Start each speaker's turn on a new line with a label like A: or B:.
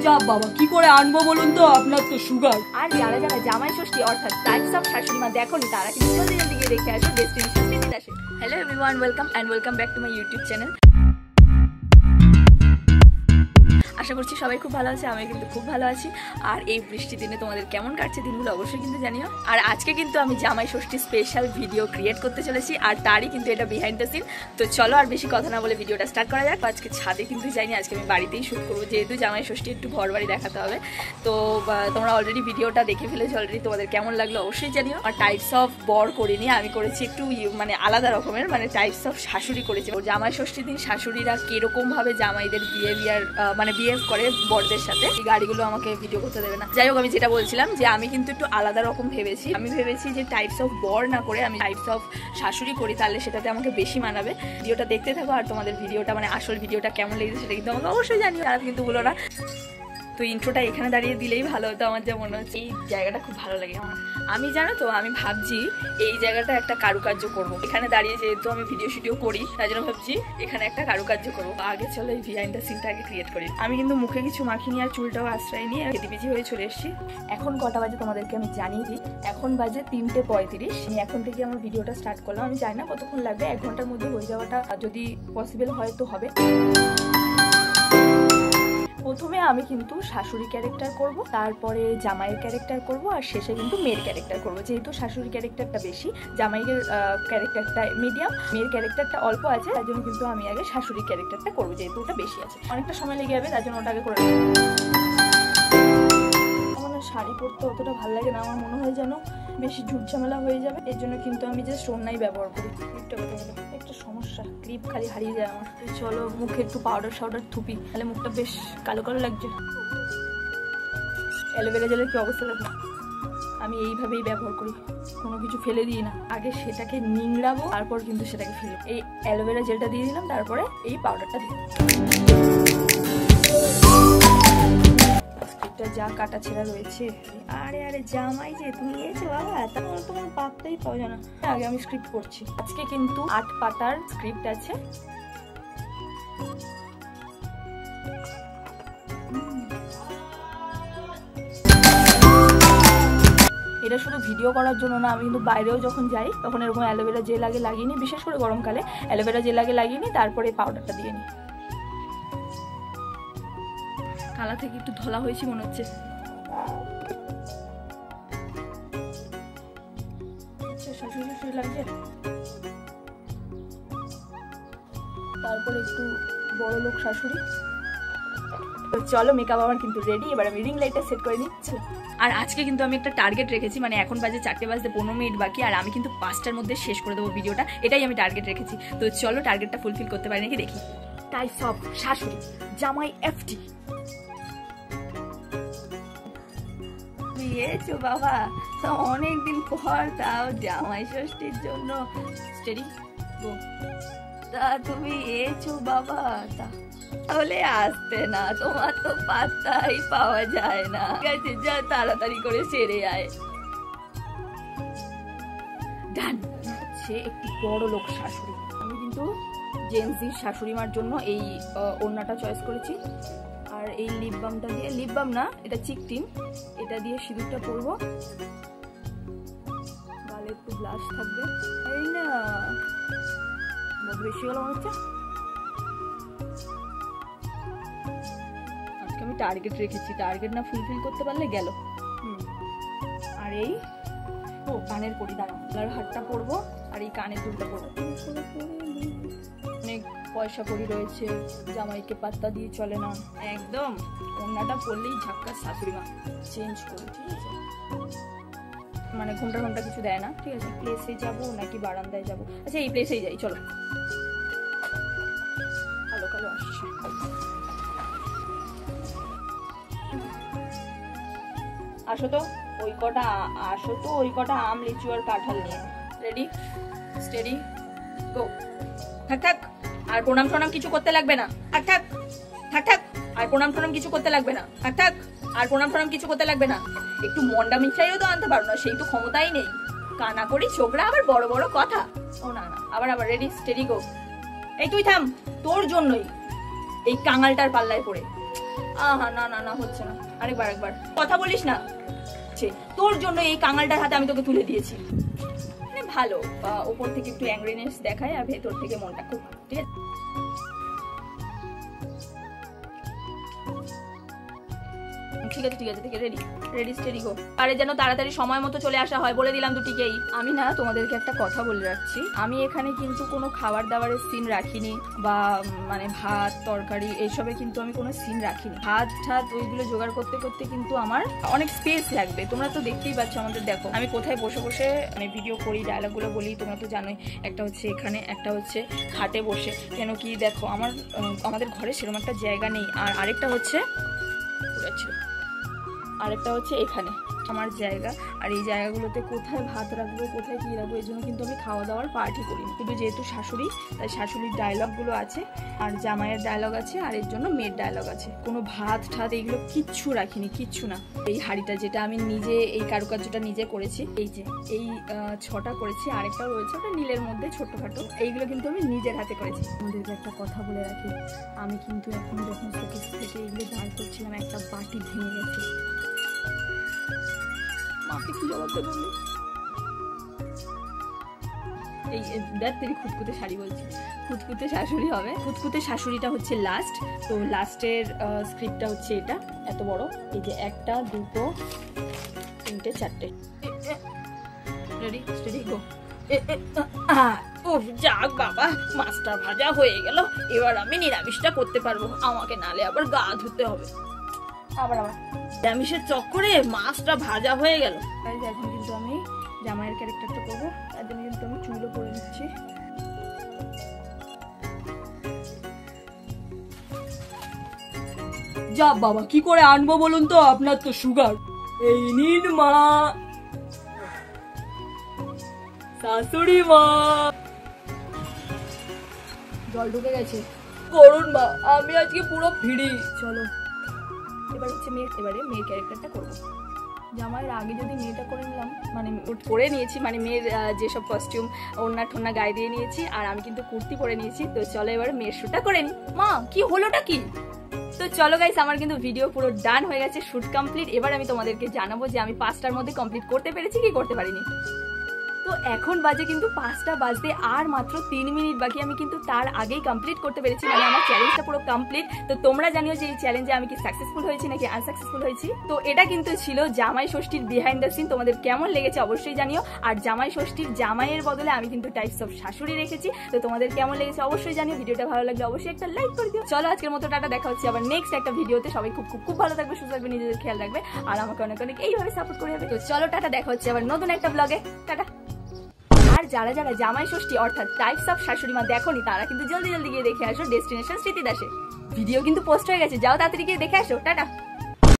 A: চাপ বাবা, কি করে আনবো বলুন তো, আপনার তো সুগার।
B: আর যারা যারা জামাই ষষ্ঠী অর্থাৎ টাইপস অফ শাশুড়ি মা দেখোনি তারা কিন্তু জলদি জলদি গিয়ে দেখে আসো ডেস্টিনি ষষ্ঠী আসে। Hello everyone, welcome back to my YouTube channel. আশা করছি সবাই খুব ভালো আছে, আমি কিন্তু খুব ভালো আছি। আর এই বৃষ্টির দিনে তোমাদের কেমন কাটছে দিনগুলো অবশ্যই কিন্তু জানিও। আর আজকে কিন্তু আমি জামাই ষষ্ঠী স্পেশাল ভিডিও ক্রিয়েট করতে চলেছি, আর তারই কিন্তু এটা বিহাইন্ড দ্য সিন। তো চলো আর বেশি কথা না বলে ভিডিওটা স্টার্ট করা যাক। আজকে ছাদে কিন্তু যাইনি, আজকে আমি বাড়িতেই শুট করবো, যেহেতু জামাই ষষ্ঠী একটু ঘর বাড়ি দেখাতে হবে। তো তোমরা অলরেডি ভিডিওটা দেখে ফেলেছো, অলরেডি তোমাদের কেমন লাগলো অবশ্যই জানিও। আর টাইপস অফ বর করিনি, আমি করেছি একটু মানে আলাদা রকমের, মানে টাইপস অফ শাশুড়ি করেছি। জামাই ষষ্ঠীর দিন শাশুড়িরা কিরকম ভাবে জামাইদের বিহেভিয়ার মানে বিহেভ করে বরদের সাথে, এই গাড়িগুলো আমাকে ভিডিও করতে দেবে না। যাই হোক, আমি যেটা বলছিলাম যে আমি কিন্তু একটু আলাদা রকম ভেবেছি। আমি ভেবেছি যে টাইপস অফ বর না করে আমি টাইপস অফ শাশুড়ি করি, তাহলে সেটাতে আমাকে বেশি মানাবে। ভিডিওটা দেখতে থাকো, আর তোমাদের ভিডিওটা মানে আসল ভিডিওটা কেমন লেগেছে সেটা কিন্তু আমাকে অবশ্যই জানিও, আর কিন্তু বলো না। তো ইন্ট্রোটা এখানে দাঁড়িয়ে দিলেই ভালো হতো, আমার যা মনে হচ্ছে। এই জায়গাটা খুব ভালো লাগে আমার। আমি জানো তো, আমি ভাবছি এই জায়গাটা একটা কারুকার্য করব। এখানে দাঁড়িয়ে যেহেতু আমি ভিডিও করি, তাই জন্য ভাবছি এখানে একটা কারুকার্য করবো। আগে চলো এই বিহাইন্ড দ্য সিনটা আগে ক্রিয়েট করি। আমি কিন্তু মুখে কিছু মাখিনি আর চুলটাও আশ্রয় নিয়ে কেটিপিচি হয়ে চলে এসেছি। এখন কটা বাজে তোমাদেরকে আমি জানিয়ে দিই। এখন বাজে 3:35। আমি এখন থেকে আমার ভিডিওটা স্টার্ট করলাম। আমি জানি না কতক্ষণ লাগবে, 1 ঘন্টার মধ্যে হয়ে যাওয়াটা যদি পসিবল হয় তো হবে। প্রথমে আমি কিন্তু শাশুড়ি ক্যারেক্টার করব, তারপরে জামাইয়ের ক্যারেক্টার করব, আর শেষে কিন্তু মেয়ের ক্যারেক্টার করব। যেহেতু শাশুড়ি ক্যারেক্টারটা বেশি, জামাইয়ের ক্যারেক্টারটা মিডিয়াম, মেয়ের ক্যারেক্টারটা অল্প আছে, তার জন্য কিন্তু আমি আগে শাশুড়ি ক্যারেক্টারটা করবো, যেহেতু ওটা বেশি আছে। অনেকটা সময় লেগে যাবে, তার জন্য ওটা আগে করে নেব। আমার শাড়ি পরতে অতটা ভালো লাগে না, আমার মনে হয় যেন বেশি ঝুটঝামেলা হয়ে যাবে। এর জন্য কিন্তু আমি জাস্ট ওড়নাই ব্যবহার করি। ক্লিপটা কোথায় গেল? একটা সমস্যা, ক্লিপ খালি হারিয়ে যায় আমার। চলো মুখে একটু পাউডার থুপি, তাহলে মুখটা বেশ কালো কালো লাগছে। অ্যালোভেরা জেলের কি অবস্থা দেখো, আমি এইভাবেই ব্যবহার করি, কোনো কিছু ফেলে দিই না। আগে সেটাকে নিংড়াবো, তারপর কিন্তু সেটাকে ফেলবো। এই অ্যালোভেরা জেলটা দিয়ে দিলাম, তারপরে এই পাউডারটা দিয়ে যা কাটা ছেঁড়া রয়েছে। আরে জামাই যে তুমি এসেছো বাবা, তাহলে তোমার পাপটাই পাওয়া যায় না। আগে আমি স্ক্রিপ্ট করছি। আজকে কিন্তু 8 পাতার স্ক্রিপ্ট আছে। এটা শুধু ভিডিও করার জন্য না, আমি কিন্তু বাইরেও যখন যাই তখন এরকম অ্যালোভেরা জেল আগে লাগিয়ে নিই, বিশেষ করে গরমকালে অ্যালোভেরা জেল আগে লাগিয়ে নিই, তারপরে পাউডারটা দিয়ে নিই। কালা থেকে একটু ধলা হয়েছে মনে হচ্ছে। শাশুড়ি লাগছে, তারপরে একটু বড় লোক শাশুড়ি। চলো মেকআপ আমার কিন্তু রেডি, এবার আমি রিং লাইটটা সেট করে নিচ্ছি। আর আজকে কিন্তু আমি একটা টার্গেট রেখেছি, মানে এখন বাজে 4:15 বাকি, আর আমি কিন্তু 5টার মধ্যে শেষ করে দেবো ভিডিওটা, এটাই আমি টার্গেট রেখেছি। তো চলো টার্গেটটা ফুলফিল করতে পারি নাকি দেখি। টাইপস অফ শাশুড়ি জামাই এফটি। এসো বাবা, তো অনেকদিন পর, তাও জামাই ষষ্ঠীর জন্য। Steady go. তা তুমি এসো বাবা, তাহলে আসতে না, তোমার তো পাত্তাই পাওয়া যায় না। ঠিক আছে, যা তাড়াতাড়ি করে সেরে আয়। ডান। সে একটি বড় লোক শাশুড়ি। আমি কিন্তু জেন্সির শাশুড়ি মার জন্য এই ওড়নাটা চয়েস করেছি। আর এই লিপ বামটা দিয়ে, লিপ বাম না, এটা চিকটিন, এটা দিয়ে সিঁদুরটা পরবো। গালে একটু ব্লাশ থাকবে। এই না বেশি হলো মনে হচ্ছে। আজকে আমি টার্গেট রেখেছি, টার্গেট না ফুলফিল করতে পারলে গেল। আর এই কানের পরি, দাঁড়াও, গলার হারটা পরবো, আর এই কানের দুলটা পরবো। অনেক পয়সা করি রয়েছে, জামাইকে পাত্তা দিয়ে চলে না একদম। ওড়নাটা পরলেই ঝাক্কাস শাশুড়ি মা। চেঞ্জ করি, ঠিক আছে, মানে ঘন্টা কিছু দেয় না। ঠিক আছে, প্লেসে যাবো নাকি বারান্দায় যাবো? আচ্ছা এই প্লেসেই যাই, চলো। কালো কালো আসছে। আসো তো ওই কটা আম, লিচু আর কাঁঠাল নিয়ে। রেডি, স্টেডি, গো। থাক আর প্রণাম কিছু করতে লাগবে না। থাক আর প্রণাম কিছু করতে লাগবে না। থাক আর প্রণাম কিছু করতে লাগবে না। একটু মন্ডা মিঠাইও তো আনতে পারো না, সেই তো ক্ষমতাই নেই। কানা করি ছোকরা, আবার বড় বড় কথা। ও না, আবার রেডি, স্টেডি, গো। এই তুই থাম, তোর জন্যই এই কাঙালটার পাল্লায় পড়ে। আহা না না না হচ্ছে না, আরেকবার একবার কথা বলিস না। তোর জন্য এই কাঙালটার হাতে আমি তোকে তুলে দিয়েছি। ভালো, উপর থেকে একটু অ্যাংরিনেস দেখায় আর ভেতর থেকে মনটা খুব ঠিক আছে। ঠিক আছে ঠিক আছে ঠিক আছে, রেডি রেডি স্টেডি গো। আরে যেন তাড়াতাড়ি সময় মতো চলে আসা হয়, বলে দিলাম দুটিকেই। আমি না তোমাদেরকে একটা কথা বলে রাখছি, আমি এখানে কিন্তু কোনো খাবার দাবারের সিন রাখিনি, বা মানে ভাত তরকারি এইসবে কিন্তু আমি কোনো সিন রাখিনি। ভাত ঠাত ওইগুলো জোগাড় করতে করতে কিন্তু আমার অনেক স্পেস লাগবে। তোমরা তো দেখতেই পাচ্ছ আমাদের, দেখো আমি কোথায় বসে বসে মানে ভিডিও করি, ডায়লগগুলো বলি, তোমরা তো জানোই। একটা হচ্ছে এখানে, একটা হচ্ছে খাটে বসে। কেন কি দেখো আমাদের ঘরে সেরকম একটা জায়গা নেই। আর আরেকটা হচ্ছে এখানে আমার জায়গা, আর এই জায়গাগুলোতে কোথায় ভাত রাখবো কোথায় কি রাখবো, এই জন্য কিন্তু আমি খাওয়া দাওয়ার পার্টি করি। কিন্তু যেহেতু শাশুড়ি, তাই শাশুড়ির ডায়লগগুলো আছে আর জামাইয়ের ডায়লগ আছে আর এর জন্য মেয়ের ডায়লগ আছে। কোনো ভাত ঠাত এইগুলো কিচ্ছু রাখিনি, কিচ্ছু না। এই হাঁড়িটা যেটা আমি নিজে, এই কারুকার্যটা নিজে করেছি, এই যে এই 6টা করেছি, আরেকটাও রয়েছে ওটা নীলের মধ্যে ছোট্টখাটো, এইগুলো কিন্তু আমি নিজের হাতে করেছি। আমাদেরকে একটা কথা বলে রাখি, আমি কিন্তু এখন যখন শোকেস থেকে এইগুলো দাঁড় করছিলাম, একটা বাটি ভেঙে গেছে। মাকে কি জবাব দেবো? এই দেখ তুই খুঁতখুঁতে শাড়ি বলছি, খুঁতখুঁতে শাশুড়ি হবে। খুঁতখুঁতে শাশুড়িটা হচ্ছে লাস্ট, তো লাস্টের স্ক্রিপ্টটা হচ্ছে এটা এত বড়। এই যে 1 2 3 4। Ready steady go. ও যাক বাবা, মাছটা ভাজা হয়ে গেল, এবার আমি নিরামিষটা করতে পারবো। আমাকে নালে আবার গা ধুতে হবে। আবার নিরামিষের চক্করে মাছটা ভাজা হয়ে গেল। এখন কিন্তু আমি জামাইয়ের ক্যারেক্টারটা করবো, তার জন্য কিন্তু আমি চুলও করে দিচ্ছি।
A: যা বাবা, কি করে আনবো বলুন তো, আপনার তো সুগার। এই নিন মা, শাশুড়ি মা।
B: জল ঢুকে গেছে,
A: করুন মা, আমি আজকে পুরো ফ্রি।
B: চলো এবার হচ্ছে এবারে মেয়ের ক্যারেক্টারটা করবো। জামাইয়ের আগে যদি মেয়েটা করে নিলাম, মানে করে নিয়েছি, মানে মেয়ের যেসব কস্টিউম ওড়না ঠোনা গায়ে দিয়ে নিয়েছি, আর আমি কিন্তু কুর্তি পরে নিয়েছি। তো চলো এবার মেয়ের শ্যুটটা করে নি। মা কি হলোটা কি? তো চলো গাইস, আমার কিন্তু ভিডিও পুরো ডান হয়ে গেছে, শ্যুট কমপ্লিট। এবার আমি তোমাদেরকে জানাবো যে আমি 5টার মধ্যে কমপ্লিট করতে পেরেছি কি করতে পারিনি। তো এখন বাজে কিন্তু 5টা বাজতে আর মাত্র 3 মিনিট বাকি। আমি কিন্তু তার আগেই কমপ্লিট করতে পেরেছি, মানে আমার চ্যালেঞ্জটা পুরো কমপ্লিট। তো তোমরা জানিও যে এই চ্যালেঞ্জে আমি কি সাকসেসফুল হয়েছি নাকি আনসাকসেসফুল হয়েছি। তো এটা কিন্তু ছিল জামাই ষষ্ঠীর বিহাইন্ড দ্য সিন। তোমাদের কেমন লেগেছে অবশ্যই জানিও। আর জামাই ষষ্ঠীর জামাইয়ের বদলে আমি কিন্তু টাইপস অফ শাশুড়ি রেখেছি। তো তোমাদের কেমন লেগেছে অবশ্যই জানিও। ভিডিওটা ভালো লাগলে অবশ্যই একটা লাইক করে দিও। চলো আজকের মতো টাটা, দেখা হচ্ছে আবার নেক্সট একটা ভিডিওতে। সবাই খুব খুব খুব ভালো থাকবে, সুস্থ থাকবে, নিজেদের খেয়াল রাখবে, আর আমাকে অনেক অনেক এইভাবে সাপোর্ট করে যাবে। তো চলো টাটা, দেখা হচ্ছে আবার নতুন একটা ব্লগে। টাটা। আর যারা যারা জামাই ষষ্ঠী অর্থাৎ টাইপস অফ শাশুড়ি মা দেখোনি, তারা কিন্তু জলদি জলদি গিয়ে দেখে আসো ডেস্টিনেশন স্মৃতি দাসে। ভিডিও কিন্তু পোস্ট হয়ে গেছে, যাও তাড়াতাড়ি গিয়ে দেখে আসো। টাটা।